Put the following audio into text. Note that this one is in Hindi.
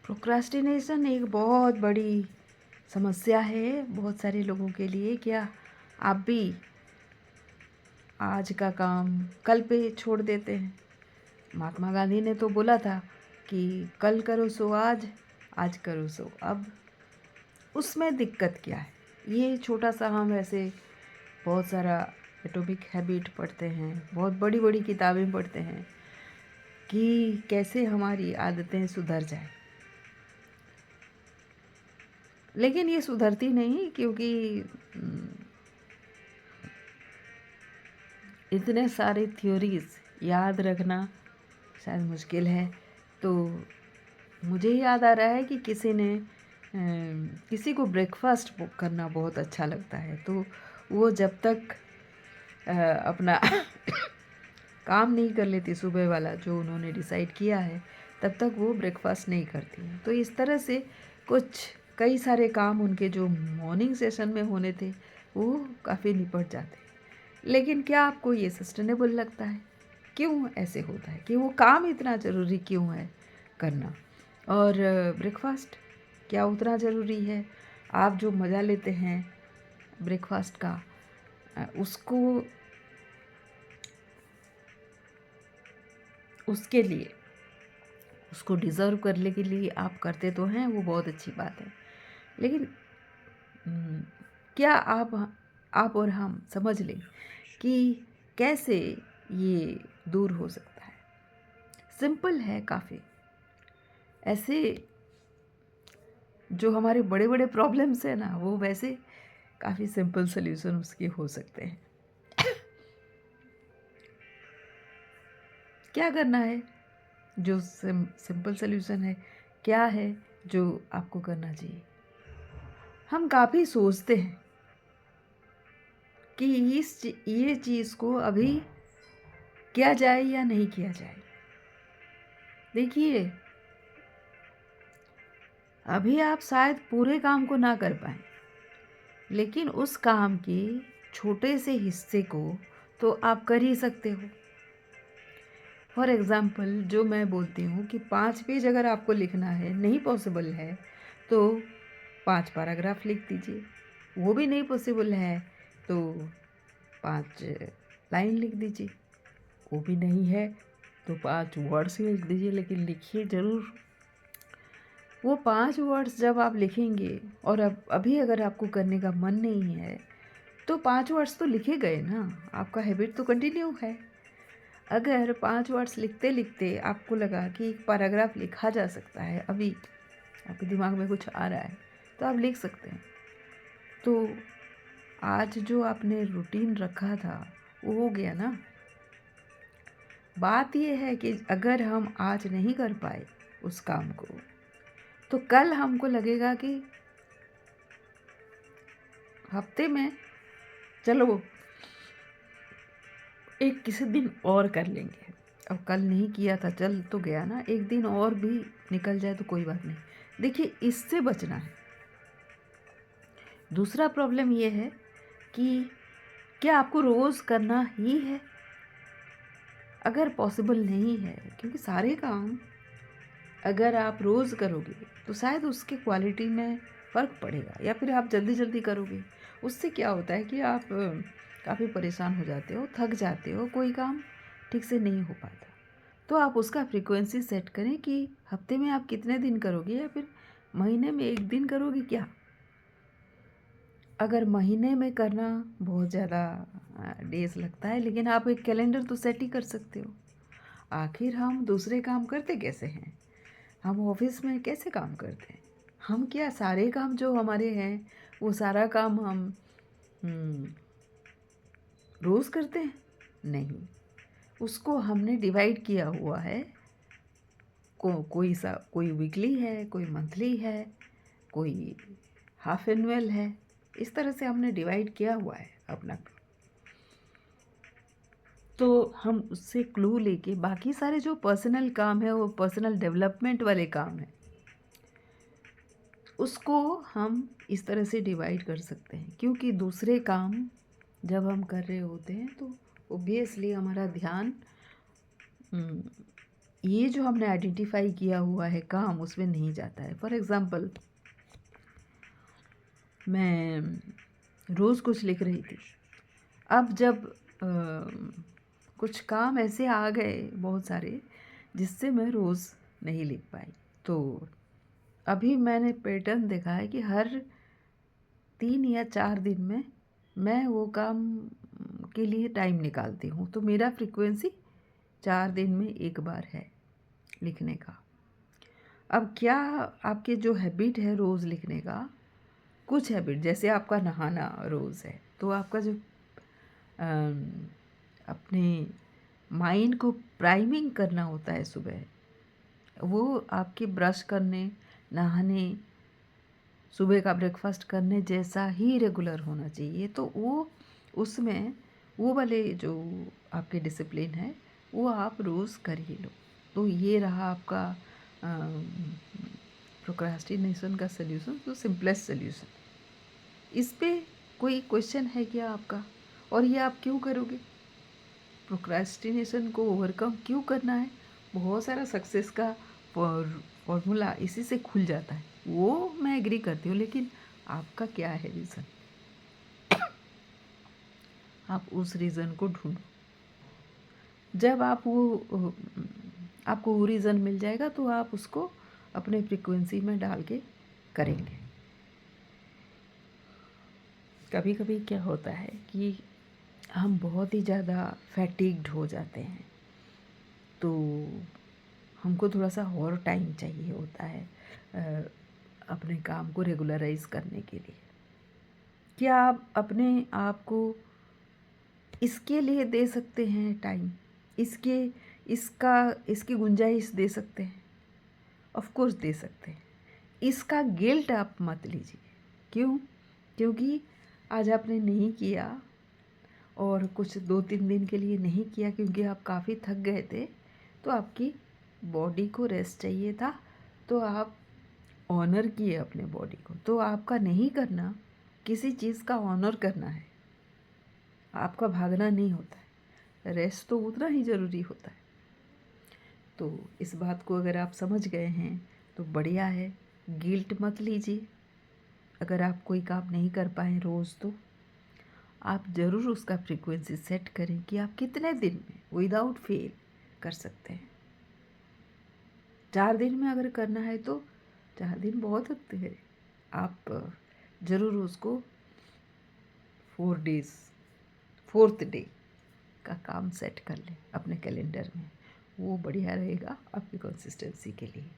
प्रोक्रास्टिनेशन एक बहुत बड़ी समस्या है बहुत सारे लोगों के लिए। क्या आप भी आज का काम कल पे छोड़ देते हैं? महात्मा गांधी ने तो बोला था कि कल करो सो आज, आज करो सो अब। उसमें दिक्कत क्या है? ये छोटा सा हम ऐसे बहुत सारा एटॉमिक हैबिट पढ़ते हैं, बहुत बड़ी बड़ी किताबें पढ़ते हैं कि कैसे हमारी आदतें सुधर जाए, लेकिन ये सुधरती नहीं क्योंकि इतने सारे थ्योरीज याद रखना शायद मुश्किल है। तो मुझे याद आ रहा है कि किसी को ब्रेकफास्ट करना बहुत अच्छा लगता है, तो वो जब तक अपना काम नहीं कर लेती सुबह वाला जो उन्होंने डिसाइड किया है, तब तक वो ब्रेकफास्ट नहीं करती हैं। तो इस तरह से कई सारे काम उनके जो मॉर्निंग सेशन में होने थे वो काफ़ी निपट जाते हैं। लेकिन क्या आपको ये सस्टेनेबल लगता है? क्यों ऐसे होता है कि वो काम इतना ज़रूरी क्यों है करना? और ब्रेकफास्ट क्या उतना ज़रूरी है? आप जो मज़ा लेते हैं ब्रेकफास्ट का, उसको उसके लिए उसको डिज़र्व करने के लिए आप करते तो हैं, वो बहुत अच्छी बात है। लेकिन हम्म, क्या आप और हम समझ लें कि कैसे ये दूर हो सकता है? सिंपल है काफ़ी। ऐसे जो हमारे बड़े बड़े प्रॉब्लम्स हैं ना, वो वैसे काफ़ी सिंपल सोल्यूशन उसके हो सकते हैं। क्या करना है? जो सिंपल सोल्यूशन है, क्या है जो आपको करना चाहिए? हम काफ़ी सोचते हैं कि ये चीज़ को अभी किया जाए या नहीं किया जाए। देखिए, अभी आप शायद पूरे काम को ना कर पाएँ, लेकिन उस काम के छोटे से हिस्से को तो आप कर ही सकते हो। फॉर एग्ज़ाम्पल, जो मैं बोलती हूँ कि 5 पेज अगर आपको लिखना है, नहीं पॉसिबल है, तो 5 पैराग्राफ लिख दीजिए। वो भी नहीं पॉसिबल है तो 5 लाइन लिख दीजिए। वो भी नहीं है तो 5 वर्ड्स लिख दीजिए, लेकिन लिखिए ज़रूर। वो 5 वर्ड्स जब आप लिखेंगे और अब अभी अगर आपको करने का मन नहीं है, तो 5 वर्ड्स तो लिखे गए ना, आपका हैबिट तो कंटिन्यू है। अगर 5 वर्ड्स लिखते लिखते आपको लगा कि एक पैराग्राफ लिखा जा सकता है, अभी आपके दिमाग में कुछ आ रहा है, तो आप लिख सकते हैं। तो आज जो आपने रूटीन रखा था वो हो गया ना। बात ये है कि अगर हम आज नहीं कर पाए उस काम को, तो कल हमको लगेगा कि हफ्ते में चलो एक किसी दिन और कर लेंगे। अब कल नहीं किया था, चल तो गया ना, एक दिन और भी निकल जाए तो कोई बात नहीं। देखिए, इससे बचना है। दूसरा प्रॉब्लम ये है कि क्या आपको रोज़ करना ही है? अगर पॉसिबल नहीं है, क्योंकि सारे काम अगर आप रोज़ करोगे तो शायद उसके क्वालिटी में फ़र्क पड़ेगा, या फिर आप जल्दी जल्दी करोगे। उससे क्या होता है कि आप काफ़ी परेशान हो जाते हो, थक जाते हो, कोई काम ठीक से नहीं हो पाता। तो आप उसका फ्रीक्वेंसी सेट करें कि हफ्ते में आप कितने दिन करोगे, या फिर महीने में एक दिन करोगे क्या। अगर महीने में करना बहुत ज़्यादा डेज लगता है, लेकिन आप एक कैलेंडर तो सेट ही कर सकते हो। आखिर हम दूसरे काम करते कैसे हैं? हम ऑफिस में कैसे काम करते हैं? हम क्या सारे काम जो हमारे हैं वो सारा काम हम हम्म, रोज़ करते हैं? नहीं, उसको हमने डिवाइड किया हुआ है। कोई वीकली है, कोई मंथली है, कोई हाफ एनुअल है। इस तरह से हमने डिवाइड किया हुआ है अपना। तो हम उससे क्लू लेके बाकी सारे जो पर्सनल काम है, वो पर्सनल डेवलपमेंट वाले काम है, उसको हम इस तरह से डिवाइड कर सकते हैं। क्योंकि दूसरे काम जब हम कर रहे होते हैं तो ओबियसली हमारा ध्यान ये जो हमने आइडेंटिफाई किया हुआ है काम उसमें नहीं जाता है। फॉर एग्ज़ाम्पल, मैं रोज़ कुछ लिख रही थी। अब जब कुछ काम ऐसे आ गए बहुत सारे जिससे मैं रोज़ नहीं लिख पाई, तो अभी मैंने पैटर्न देखा है कि हर 3 या 4 दिन में मैं वो काम के लिए टाइम निकालती हूँ। तो मेरा फ्रीक्वेंसी 4 दिन में एक बार है लिखने का। अब क्या आपके जो हैबिट है रोज़ लिखने का, कुछ हैबिट जैसे आपका नहाना रोज़ है, तो आपका जो अपने माइंड को प्राइमिंग करना होता है सुबह, वो आपके ब्रश करने, नहाने, सुबह का ब्रेकफास्ट करने जैसा ही रेगुलर होना चाहिए। तो वो उसमें वो वाले जो आपके डिसिप्लिन है वो आप रोज़ कर ही लो। तो ये रहा आपका प्रोक्रास्टिनेशन का सल्यूशन, तो सिंपलेस्ट सल्यूशन। इस पे कोई क्वेश्चन है क्या आपका? और ये आप क्यों करोगे? प्रोक्रास्टिनेशन को ओवरकम क्यों करना है? बहुत सारा सक्सेस का फॉर्मूला इसी से खुल जाता है। वो मैं एग्री करती हूँ, लेकिन आपका क्या है रीज़न? आप उस रीज़न को ढूंढो। जब आप वो आपको वो रीज़न मिल जाएगा तो आप उसको अपने फ्रीक्वेंसी में डाल के करेंगे। कभी कभी क्या होता है कि हम बहुत ही ज़्यादा फैटिग्ड हो जाते हैं, तो हमको थोड़ा सा और टाइम चाहिए होता है अपने काम को रेगुलराइज करने के लिए। क्या आप अपने आप को इसके लिए दे सकते हैं टाइम? इसके इसकी गुंजाइश दे सकते हैं? ऑफ कोर्स दे सकते हैं। इसका गिल्ट आप मत लीजिए। क्यों? क्योंकि आज आपने नहीं किया और कुछ 2-3 दिन के लिए नहीं किया क्योंकि आप काफ़ी थक गए थे, तो आपकी बॉडी को रेस्ट चाहिए था, तो आप ऑनर किए अपने बॉडी को। तो आपका नहीं करना किसी चीज़ का ऑनर करना है। आपका भागना नहीं होता है, रेस्ट तो उतना ही ज़रूरी होता है। तो इस बात को अगर आप समझ गए हैं तो बढ़िया है, गिल्ट मत लीजिए। अगर आप कोई काम नहीं कर पाए रोज़, तो आप ज़रूर उसका फ्रीक्वेंसी सेट करें कि आप कितने दिन में विदाउट फेल कर सकते हैं। 4 दिन में अगर करना है तो 4 दिन बहुत होते हैं। आप ज़रूर उसको 4 डेज़, 4th डे का काम सेट कर लें अपने कैलेंडर में। वो बढ़िया रहेगा आपकी कंसिस्टेंसी के लिए।